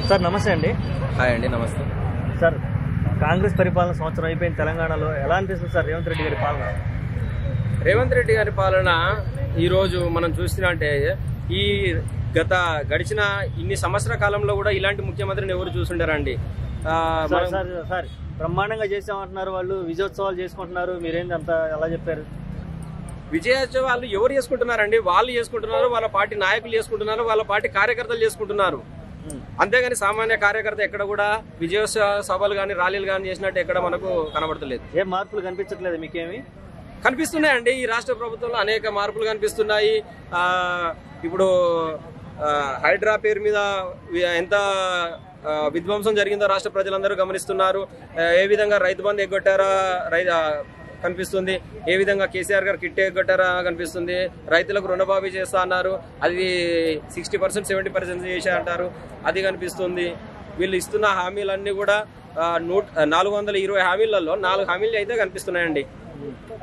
Sir నమస్తే అండి. Hi అండి, నమస్తే సార్, కాంగ్రెస్ పరిపాలన సంవత్సరం అయిపోయింది తెలంగాణలో. ఎలా అనిపిస్తుంది సార్ రేవంత్ రెడ్డి గారి పాలన? రేవంత్ రెడ్డి గారి పాలన ఈరోజు మనం చూసినట్టే ఈ గడిచిన ఇన్ని సంవత్సరాల కాలంలో కూడా ఇలాంటి ముఖ్యమంత్రిని ఎవరు చూసుంటారండి. సార్ బ్రహ్మాండంగా చేసామంటున్నారు, వాళ్ళు విజయోత్సవాలు చేసుకుంటున్నారు, మీరేంటి అంత ఎలా చెప్పారు? విజయోత్సవాలు ఎవరు చేసుకుంటున్నారండి? వాళ్ళు చేసుకుంటున్నారు, వాళ్ళ పార్టీ నాయకులు చేసుకుంటున్నారు, వాళ్ళ పార్టీ కార్యకర్తలు చేసుకుంటున్నారు. అంతేగాని సామాన్య కార్యకర్త ఎక్కడ కూడా విజయోత్సవ సభలు కానీ ర్యాలీలు కానీ చేసినట్టు ఎక్కడ మనకు కనబడతలేదు. ఏం మార్పులు కనిపించట్లేదు మీకేమి? కనిపిస్తున్నాయండి. ఈ రాష్ట్ర ప్రభుత్వంలో అనేక మార్పులు కనిపిస్తున్నాయి. ఇప్పుడు హైడ్రా పేరు మీద ఎంత విధ్వంసం జరిగిందో రాష్ట్ర ప్రజలందరూ గమనిస్తున్నారు. ఏ విధంగా రైతు బంధు ఎగ్గొట్టారా కనిపిస్తుంది, ఏ విధంగా కేసీఆర్ గారు కిట్ ఎగ్గొట్టారా కనిపిస్తుంది. రైతులకు రుణమాఫీ చేస్తా అన్నారు, అది 60% 70% చేసా అంటారు, అది కనిపిస్తుంది. వీళ్ళు ఇస్తున్న హామీలన్నీ కూడా 420 హామీలలో 4 హామీలు అయితే కనిపిస్తున్నాయండి.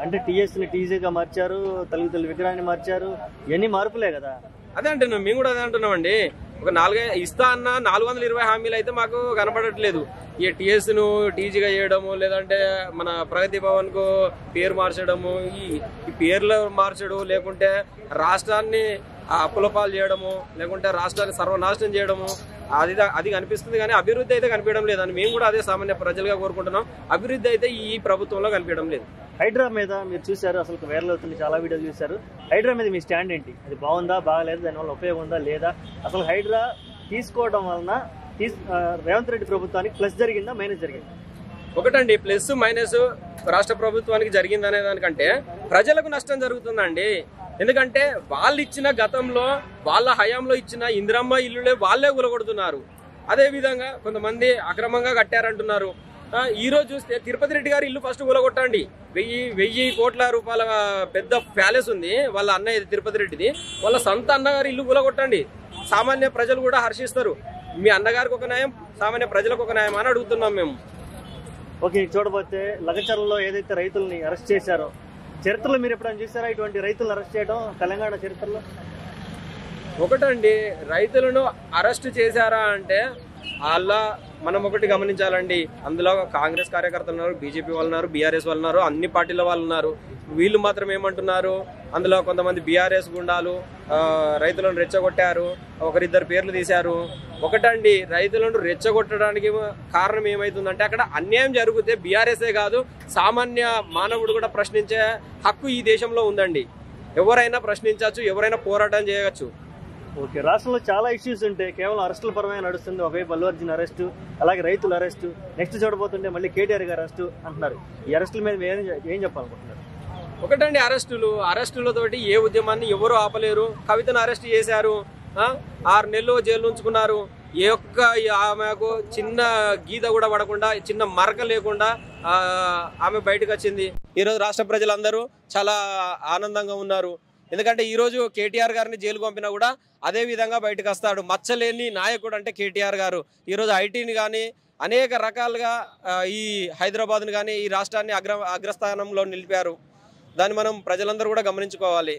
అంటే టీఎస్ని టీజీగా మార్చారు, తల్లిదండ్రుల విగ్రహాన్ని మార్చారు, ఇవన్నీ మార్పులే కదా. అదే అంటున్నాం, మేము కూడా అదే అంటున్నామండి. ఒక 4 ఇస్తా అన్న 420 హామీలు అయితే మాకు కనపడట్లేదు. ఈ టీఎస్ ను టీజీగా చేయడము, లేదంటే మన ప్రగతి భవన్ కు పేరు మార్చడము, ఈ పేర్లు మార్చడం, లేకుంటే రాష్ట్రాన్ని అప్పులపాలు చేయడము, లేకుంటే రాష్ట్రాన్ని సర్వనాశనం చేయడము, అది కనిపిస్తుంది. కానీ అభివృద్ధి అయితే కనిపించడం లేదని మేము కూడా అదే సామాన్య ప్రజలుగా కోరుకుంటున్నాం. అభివృద్ధి అయితే ఈ ప్రభుత్వంలో కనిపించడం లేదు. హైడ్రా మీద మీరు చూశారు, అసలు వైరల్ అవుతుంది, చాలా వీడియోలు చూశారు. హైడ్రా మీద మీ స్టాండ్ ఏంటి? అది బాగుందా, బాగలేదు, దానివల్ల ఉపయోగం ఉందా లేదా? అసలు హైడ్రా తీసుకోవడం వలన రేవంత్ రెడ్డి ప్రభుత్వానికి ప్లస్ జరిగిందా, మైనస్ జరిగిందా? ఒకటండి, ప్లస్ మైనస్ రాష్ట్ర ప్రభుత్వానికి జరిగిందనే దానికంటే ప్రజలకు నష్టం జరుగుతుందండి. ఎందుకంటే వాళ్ళు ఇచ్చిన గతంలో వాళ్ళ హయాంలో ఇచ్చిన ఇందిరమ్మ ఇల్లులే వాళ్ళే కూలగొడుతున్నారు. అదే విధంగా కొంతమంది అక్రమంగా కట్టారంటున్నారు. ఈ రోజు చూస్తే తిరుపతి రెడ్డి గారి ఇల్లు ఫస్ట్ కూలగొట్టండి. 1000 కోట్ల రూపాయల పెద్ద ప్యాలెస్ ఉంది వాళ్ళ అన్నయ్య తిరుపతి రెడ్డిది, వాళ్ళ సొంత అన్నగారి ఇల్లు కూలగొట్టండి. సామాన్య ప్రజలు కూడా హర్షిస్తారు. మీ అన్నగారికి ఒక న్యాయం, సామాన్య ప్రజలకు ఒక న్యాయం అని అడుగుతున్నాం మేము. ఓకే, చూడబోతే లగచర్లలో ఏదైతే రైతుల్ని అరెస్ట్ చేశారో, చరిత్రలో మీరు ఎప్పుడైనా చూసారా ఇటువంటి రైతులను అరెస్ట్ చేయడం తెలంగాణ చరిత్రలో? ఒకటండి, రైతులను అరెస్ట్ చేశారా అంటే అలా మనం ఒకటి గమనించాలండి. అందులో కాంగ్రెస్ కార్యకర్తలు ఉన్నారు, బీజేపీ వాళ్ళు ఉన్నారు, బీఆర్ఎస్ వాళ్ళు ఉన్నారు, అన్ని పార్టీల వాళ్ళు ఉన్నారు. వీళ్ళు మాత్రం ఏమంటున్నారు, అందులో కొంతమంది బీఆర్ఎస్ గుండాలు రైతులను రెచ్చగొట్టారు, ఒకరిద్దరు పేర్లు తీశారు. ఒకటండి, రైతులను రెచ్చగొట్టడానికి కారణం ఏమైతుందంటే అక్కడ అన్యాయం జరిగితే బీఆర్ఎస్ఏ కాదు, సామాన్య మానవుడు కూడా ప్రశ్నించే హక్కు ఈ దేశంలో ఉందండి. ఎవరైనా ప్రశ్నించవచ్చు, ఎవరైనా పోరాటం చేయవచ్చు. ఓకే, రాష్ట్రంలో చాలా ఇష్యూస్ ఉంటాయి, కేవలం అరెస్టుల పరమే నడుస్తుంది. ఒకవైపు అల్లు అర్జున్ అరెస్టు, అలాగే రైతుల అరెస్టు, నెక్స్ట్ చూడబోతుంటే మళ్ళీ కేటీఆర్ గారు అరెస్టు అంటున్నారు. ఈ అరెస్టుల మీద ఏం చెప్పాలనుకుంటున్నారు? ఒకటండి, అరెస్టులతోటి ఏ ఉద్యమాన్ని ఎవరు ఆపలేరు. కవితను అరెస్ట్ చేశారు, 6 నెలలు జైలు ఉంచుకున్నారు. ఏ ఒక్క ఆమెకు చిన్న గీత కూడా పడకుండా, చిన్న మరక లేకుండా ఆమె బయటకు వచ్చింది. ఈరోజు రాష్ట్ర ప్రజలందరూ చాలా ఆనందంగా ఉన్నారు. ఎందుకంటే ఈరోజు కేటీఆర్ గారిని జైలుకు పంపినా కూడా అదే విధంగా బయటకు వస్తాడు. మచ్చలేని నాయకుడు అంటే కేటీఆర్ గారు. ఈరోజు ఐటీని కానీ అనేక రకాలుగా ఈ హైదరాబాద్ని కానీ ఈ రాష్ట్రాన్ని అగ్రస్థానంలో నిలిపారు. దాన్ని మనం ప్రజలందరూ కూడా గమనించుకోవాలి.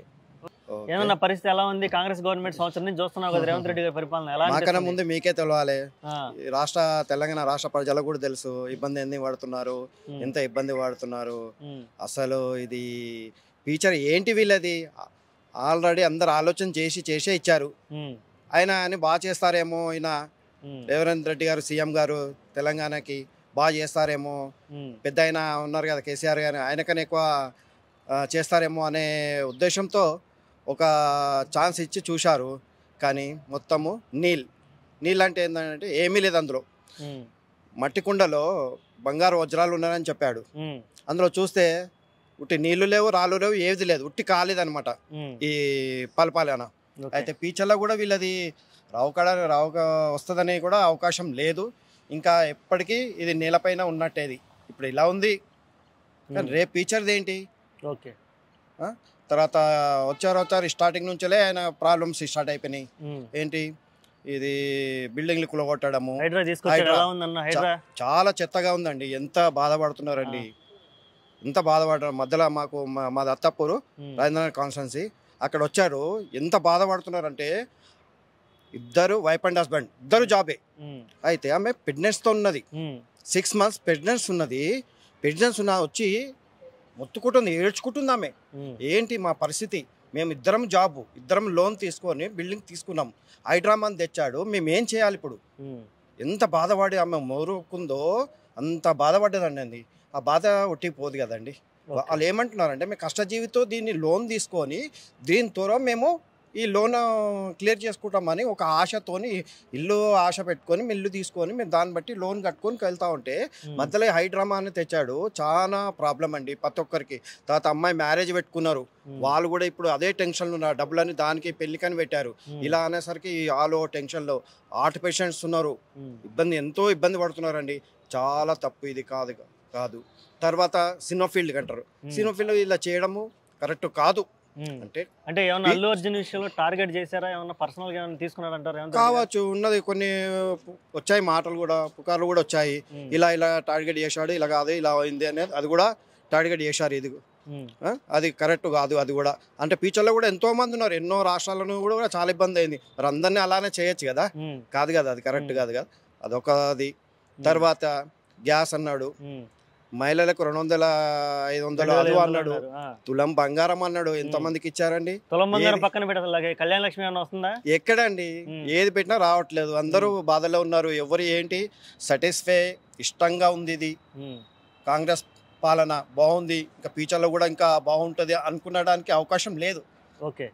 ఏమన్నా పరిస్థితి ఎలా ఉంది? కాంగ్రెస్ గవర్నమెంట్ సంవత్సరం నుంచి చూస్తున్నావు కదా, రేవంత్ రెడ్డి గారి పరిపాలన ఎలా? మాకన్నా ముందు మీకే తెలియాలి, తెలంగాణ రాష్ట్ర ప్రజలకు కూడా తెలుసు ఇబ్బంది ఎన్ని పడుతున్నారు, ఎంత ఇబ్బంది పడుతున్నారు. అసలు ఇది ఫీచర్ ఏంటి వీళ్ళది? ఆల్రెడీ అందరు ఆలోచన చేసే ఇచ్చారు. ఆయన అని బాగా చేస్తారేమో, ఈయన రేవంత్ రెడ్డి గారు సీఎం గారు తెలంగాణకి బాగా చేస్తారేమో, పెద్ద ఆయన ఉన్నారు కదా కేసీఆర్ గారు, ఆయనకన్నా ఎక్కువ చేస్తారేమో అనే ఉద్దేశంతో ఒక ఛాన్స్ ఇచ్చి చూశారు. కానీ మొత్తము నీళ్ళు అంటే ఏంటంటే ఏమీ లేదు. అందులో మట్టి కుండలో బంగారు వజ్రాలు ఉన్నాయని చెప్పాడు. అందులో చూస్తే ఉట్టి నీళ్లు లేవు, రాళ్ళు లేవు, ఏది లేదు, ఉట్టి కాలేదనమాట ఈ పలపాలన. అయితే ఫ్యూచర్లో కూడా వీళ్ళది రావుక వస్తుందని కూడా అవకాశం లేదు. ఇంకా ఎప్పటికీ ఇది నేలపైన ఉన్నట్టేది. ఇప్పుడు ఇలా ఉంది, కానీ రేపు ఫ్యూచర్ది ఏంటి? ఓకే, తర్వాత వచ్చారు స్టార్టింగ్ నుంచే ఆయన ప్రాబ్లమ్స్ స్టార్ట్ అయిపోయినాయి. ఏంటి ఇది బిల్డింగ్లు కూలగొట్టడము, చాలా చెత్తగా ఉందండి. ఎంత బాధపడుతున్నారండి, ఎంత బాధపడ్డారు. మధ్యలో మా దత్తాపూర్ రాజేంద్రనగర్ కాన్స్టిట్యున్సీ అక్కడ వచ్చారు, ఎంత బాధపడుతున్నారంటే ఇద్దరు వైఫ్ అండ్ హస్బెండ్ ఇద్దరు జాబే. అయితే ఆమె ప్రెగ్నెన్స్తో ఉన్నది, 6 months ప్రెగ్నెన్స్ ఉన్నది. ప్రెగ్నెన్స్ వచ్చి మొత్తుకుంటుంది, ఏడ్చుకుంటుంది ఆమె. ఏంటి మా పరిస్థితి, మేము ఇద్దరం జాబు, ఇద్దరం లోన్ తీసుకొని బిల్డింగ్ తీసుకున్నాం, హైడ్రామాన్ తెచ్చాడు, మేము ఏం చేయాలి ఇప్పుడు? ఎంత బాధపడి ఆమె మోరుకుందో అంత బాధపడ్డదండి. ఆ బాధ ఒట్టిపోదు కదండి. వాళ్ళు ఏమంటున్నారంటే మేము కష్టజీవితో దీన్ని లోన్ తీసుకొని దీంతో మేము ఈ లోన్ క్లియర్ చేసుకుంటామని ఒక ఆశతోని ఇల్లు ఆశ పెట్టుకొని ఇల్లు తీసుకొని మేము దాన్ని బట్టి లోన్ కట్టుకొని వెళ్తా ఉంటే మధ్యలో హైడ్రామా అని తెచ్చాడు. చాలా ప్రాబ్లం అండి ప్రతి ఒక్కరికి. తర్వాత అమ్మాయి మ్యారేజ్ పెట్టుకున్నారు, వాళ్ళు కూడా ఇప్పుడు అదే టెన్షన్లో ఉన్నారు, డబ్బులని దానికి పెళ్లికని పెట్టారు. ఇలా అనేసరికి వాళ్ళు టెన్షన్లో హార్ట్ పేషెంట్స్ ఉన్నారు, ఎంతో ఇబ్బంది పడుతున్నారండి. చాలా తప్పు, ఇది కాదు. తర్వాత సినోఫీల్డ్ అంటారు, సినోఫీల్డ్ ఇలా చేయడము కరెక్ట్ కాదు. అంటే ఏమన్నా అల్లు అర్జున్ విషయంలో టార్గెట్ చేశారా, ఏమన్నా పర్సనల్ గా తీసుకున్నారంటారు? కావచ్చు, ఉన్నది కొన్ని వచ్చాయి, మాటలు కూడా పుకార్లు కూడా వచ్చాయి. ఇలా టార్గెట్ చేశాడు, ఇలా కాదు, ఇలా అయింది అనేది అది కూడా టార్గెట్ చేశారు. ఇది అది కరెక్ట్ కాదు. అది కూడా అంటే ఫ్యూచర్లో కూడా ఎంతో మంది ఉన్నారు, ఎన్నో రాష్ట్రాలను కూడా చాలా ఇబ్బంది అయింది. మరి అందరినీ అలానే చేయొచ్చు కదా, కాదు కదా, అది కరెక్ట్ కాదు కదా, అదొకది. తర్వాత గ్యాస్ అన్నాడు, మహిళలకు 200-500 అది అన్నాడు, తులం బంగారం అన్నాడు. ఎంతమందికి ఇచ్చారండి? తులం బంగారం పక్కన పెట్టాలి, కళ్యాణ లక్ష్మి అన్న వస్తుందా? ఎక్కడండి, ఏది పెట్టినా రావట్లేదు. అందరూ బాధలో ఉన్నారు. ఎవరు ఏంటి సాటిస్ఫై ఇష్టంగా ఉంది. ఇది కాంగ్రెస్ పాలన బాగుంది, ఇంకా ఫ్యూచర్లో కూడా ఇంకా బాగుంటుంది అనుకునడానికి అవకాశం లేదు. ఓకే,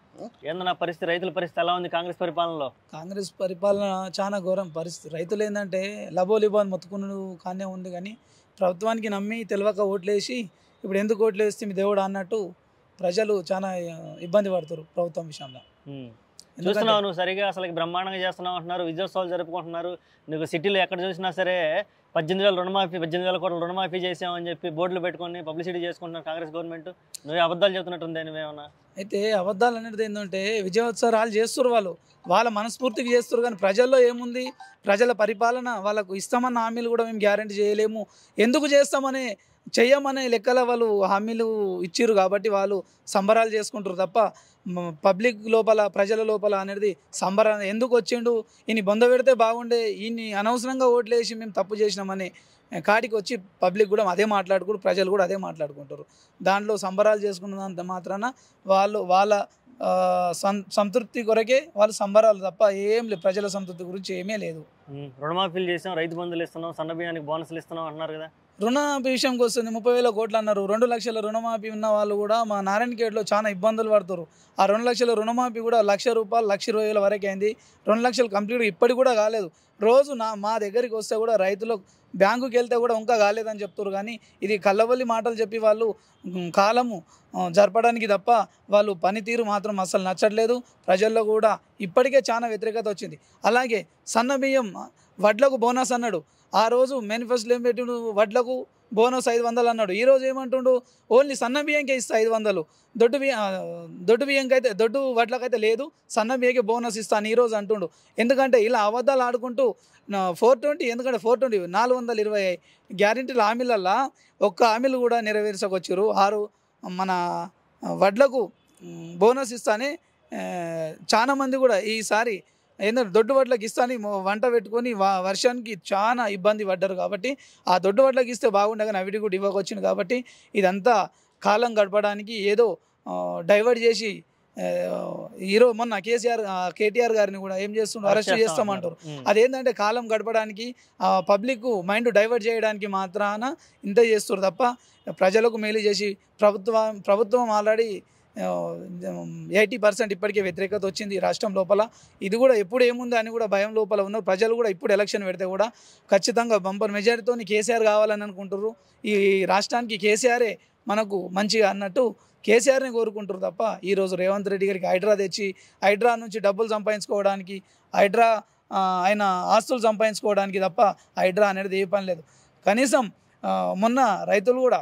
ఏందన్నా పరిస్థితి, రైతుల పరిస్థితి ఎలా ఉంది కాంగ్రెస్ పరిపాలనలో? కాంగ్రెస్ పరిపాలన చాలా ఘోరం పరిస్థితి. రైతులు ఏంటంటే లబోలిబో అని మొత్తుకున్నాడు కానీ ఉంది, కానీ ప్రభుత్వానికి నమ్మి తెలియక ఓట్లేసి ఇప్పుడు ఎందుకు ఓట్లు వేస్తే మీ దేవుడు అన్నట్టు ప్రజలు చాలా ఇబ్బంది పడుతారు ప్రభుత్వం విషయంలో. చూస్తున్నావు నువ్వు సరిగా, అసలు బ్రహ్మాండంగా చేస్తున్నావు అంటున్నారు, విజయోత్సవాలు జరుపుకుంటున్నారు. నీకు సిటీలో ఎక్కడ చూసినా సరే 18,000 రుణమాఫీ, 18,000 కోట్ల రుణమాఫీ చేసామని చెప్పి బోర్డులు పెట్టుకొని పబ్లిసిటీ చేసుకుంటున్నారు కాంగ్రెస్ గవర్నమెంట్. నువ్వే అబద్ధాలు చెప్తున్నట్టుంది నువ్వేమన్నా? అయితే అబద్ధాలు అనేది ఏంటంటే విజయోత్సవాలు చేస్తారు, వాళ్ళ మనస్ఫూర్తికి చేస్తారు, కానీ ప్రజల్లో ఏముంది? ప్రజల పరిపాలన వాళ్ళకు ఇస్తామన్న హామీలు కూడా మేము గ్యారంటీ చేయలేము, ఎందుకు చేస్తామని చెయ్యమనే లెక్కల వాళ్ళు హామీలు ఇచ్చిర్రు కాబట్టి వాళ్ళు సంబరాలు చేసుకుంటారు తప్ప పబ్లిక్ లోపల, ప్రజల లోపల అనేది సంబరం ఎందుకు వచ్చిండు, ఈయన బొంద పెడితే బాగుండే, ఈయన్ని అనవసరంగా ఓట్లేసి మేము తప్పు చేసినామని కాడికి వచ్చి పబ్లిక్ కూడా అదే మాట్లాడుకుంటారు, ప్రజలు కూడా అదే మాట్లాడుకుంటారు. దాంట్లో సంబరాలు చేసుకున్నంత మాత్రాన వాళ్ళ సంతృప్తి కొరకే వాళ్ళు సంబరాలు తప్ప ఏం లేదు, ప్రజల సంతృప్తి గురించి ఏమీ లేదు. రుణమాఫీలు చేసాం, రైతు బంధువులు ఇస్తున్నాం, సన్న బియ్యానికి బోనస్లు ఇస్తున్నాం అంటున్నారు కదా. రుణమాఫీ విషయంకి వస్తుంది 30,000 కోట్లు అన్నారు. 2 లక్షల రుణమాఫీ ఉన్న వాళ్ళు కూడా మా నారాయణఖేడ్లో చాలా ఇబ్బందులు పడుతారు. ఆ 2 లక్షల రుణమాఫీ కూడా ₹1,00,000 1,20,000 వరకు అయింది. 2 లక్షలు కంప్లీట్ ఇప్పటికి కూడా కాలేదు. రోజు మా దగ్గరికి వస్తే కూడా రైతులు బ్యాంకుకి వెళ్తే కూడా ఇంకా కాలేదని చెప్తారు. కానీ ఇది కళ్ళబొల్లి మాటలు చెప్పి వాళ్ళు కాలము జరపడానికి తప్ప వాళ్ళు పనితీరు మాత్రం అసలు నచ్చట్లేదు. ప్రజల్లో కూడా ఇప్పటికే చాలా వ్యతిరేకత వచ్చింది. అలాగే సన్న బియ్యం వడ్లకు బోనస్ అన్నాడు. ఆ రోజు మేనిఫెస్టోలో ఏం పెట్టిండు, వడ్లకు బోనస్ 500 అన్నాడు. ఈరోజు ఏమంటుండు, ఓన్లీ సన్న బియ్యంకే ఇస్తా 500, దొడ్డు బియ్యంకైతే, దొడ్డు వడ్లకైతే లేదు, సన్న బియ్యకే బోనస్ ఇస్తాను ఈరోజు అంటుండు. ఎందుకంటే ఇలా అబద్ధాలు ఆడుకుంటూ 420, ఎందుకంటే 420 420 గ్యారెంటీల హామీలల్లో ఒక్క హామీలు కూడా నెరవేర్చకొచ్చారు. 6 మన వడ్లకు బోనస్ ఇస్తానే చాలామంది కూడా ఈసారి ఏంటంటే దొడ్డు వడ్లకు ఇస్తాని వంట పెట్టుకొని వర్షానికి చాలా ఇబ్బంది పడ్డారు. కాబట్టి ఆ దొడ్డు వడ్లకు ఇస్తే బాగుండే, కానీ అవిటి కూడా ఇవ్వకొచ్చింది. కాబట్టి ఇదంతా కాలం గడపడానికి ఏదో డైవర్ట్ చేసి ఈరోజు మొన్న కేటీఆర్ గారిని కూడా ఏం చేస్తున్నారు, అరెస్ట్ చేస్తామంటారు. అదేంటంటే కాలం గడపడానికి పబ్లిక్ మైండ్ డైవర్ట్ చేయడానికి మాత్రాన ఇంత చేస్తారు తప్ప ప్రజలకు మేలు చేసి ప్రభుత్వం ఆల్రెడీ 80% ఇప్పటికే వ్యతిరేకత వచ్చింది రాష్ట్రం లోపల. ఇది కూడా ఎప్పుడు ఏముంది అని కూడా భయం లోపల ఉన్నారు ప్రజలు కూడా. ఇప్పుడు ఎలక్షన్ పెడితే కూడా ఖచ్చితంగా బంపర్ మెజారిటీతో కేసీఆర్ కావాలని అనుకుంటారు. ఈ రాష్ట్రానికి కేసీఆరే మనకు మంచిగా అన్నట్టు కేసీఆర్ని కోరుకుంటారు తప్ప ఈరోజు రేవంత్ రెడ్డి గారికి హైడ్రా తెచ్చి హైడ్రా నుంచి డబ్బులు సంపాదించుకోవడానికి, హైడ్రా ఆయన ఆస్తులు సంపాదించుకోవడానికి తప్ప హైడ్రా అనేది ఏ పని లేదు. కనీసం మొన్న రైతులు కూడా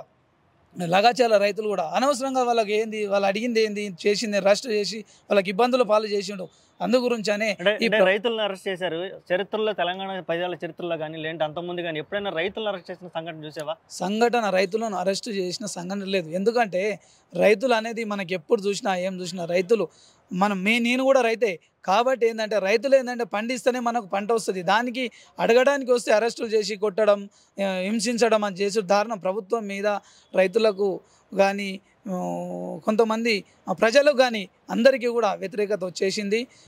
లగాచాల రైతులు కూడా అనవసరంగా వాళ్ళకి ఏంది, వాళ్ళు అడిగింది ఏంది, చేసింది అరెస్ట్ చేసి వాళ్ళకి ఇబ్బందులు పాలు చేసిండు. అందు గురించనే రైతులను అరెస్ట్ చేశారు. చరిత్రలో, తెలంగాణ 10 ఏళ్ల చరిత్రలో కానీ లేదంటే అంతకుముందు కానీ ఎప్పుడైనా రైతులను అరెస్ట్ చేసిన సంఘటన చూసావా? రైతులను అరెస్ట్ చేసిన సంఘటన లేదు. ఎందుకంటే రైతులు అనేది మనకి ఎప్పుడు చూసినా ఏం చూసినా రైతులు నేను కూడా రైతే కాబట్టి ఏంటంటే రైతులు ఏంటంటే పండిస్తేనే మనకు పంట వస్తుంది. దానికి అడగడానికి వస్తే అరెస్టులు చేసి కొట్టడం, హింసించడం అని చేసి దారుణం. ప్రభుత్వం మీద రైతులకు కానీ కొంతమంది ప్రజలకు కానీ అందరికీ కూడా వ్యతిరేకత వచ్చేసింది.